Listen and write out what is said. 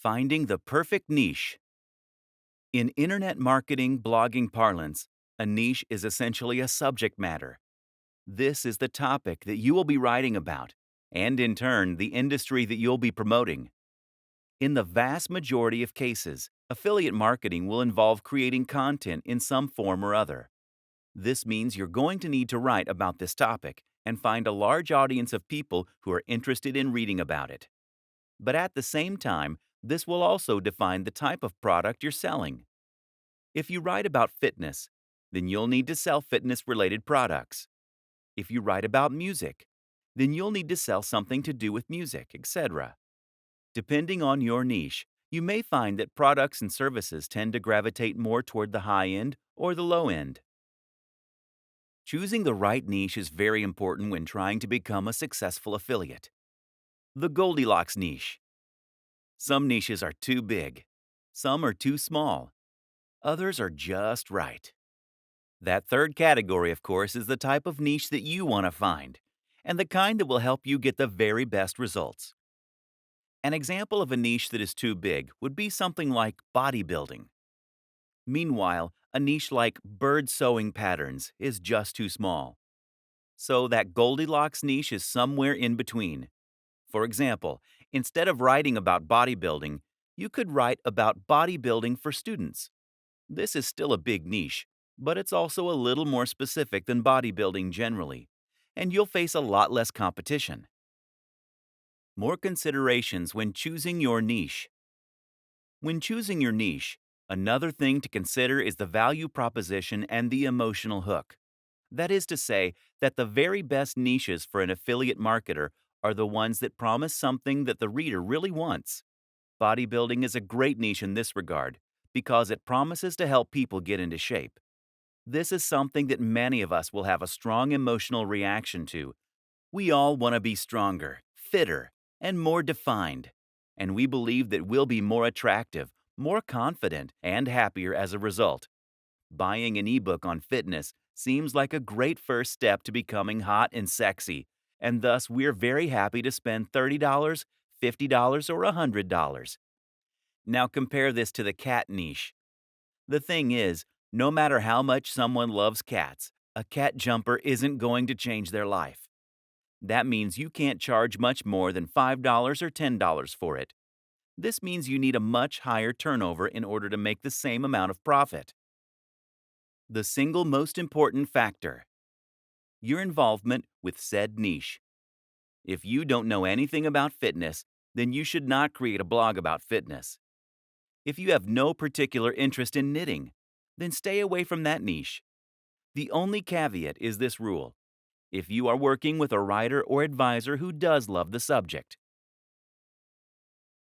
Finding the perfect niche. In internet marketing blogging parlance, a niche is essentially a subject matter. This is the topic that you will be writing about, and in turn, the industry that you'll be promoting. In the vast majority of cases, affiliate marketing will involve creating content in some form or other. This means you're going to need to write about this topic and find a large audience of people who are interested in reading about it. But at the same time, this will also define the type of product you're selling. If you write about fitness, then you'll need to sell fitness-related products. If you write about music, then you'll need to sell something to do with music, etc. Depending on your niche, you may find that products and services tend to gravitate more toward the high end or the low end. Choosing the right niche is very important when trying to become a successful affiliate. The Goldilocks niche. Some niches are too big. Some are too small. Others are just right. That third category, of course, is the type of niche that you want to find, and the kind that will help you get the very best results. An example of a niche that is too big would be something like bodybuilding. Meanwhile, a niche like bird sewing patterns is just too small. So that Goldilocks niche is somewhere in between. For example, instead of writing about bodybuilding, you could write about bodybuilding for students. This is still a big niche, but it's also a little more specific than bodybuilding generally, and you'll face a lot less competition. More considerations when choosing your niche. When choosing your niche, another thing to consider is the value proposition and the emotional hook. That is to say, that the very best niches for an affiliate marketer are the ones that promise something that the reader really wants. Bodybuilding is a great niche in this regard because it promises to help people get into shape. This is something that many of us will have a strong emotional reaction to. We all want to be stronger, fitter, and more defined. And we believe that we'll be more attractive, more confident, and happier as a result. Buying an ebook on fitness seems like a great first step to becoming hot and sexy, and thus we're very happy to spend $30, $50, or $100. Now compare this to the cat niche. The thing is, no matter how much someone loves cats, a cat jumper isn't going to change their life. That means you can't charge much more than $5 or $10 for it. This means you need a much higher turnover in order to make the same amount of profit. The single most important factor: your involvement with said niche. If you don't know anything about fitness, then you should not create a blog about fitness. If you have no particular interest in knitting, then stay away from that niche. The only caveat is this rule: if you are working with a writer or advisor who does love the subject,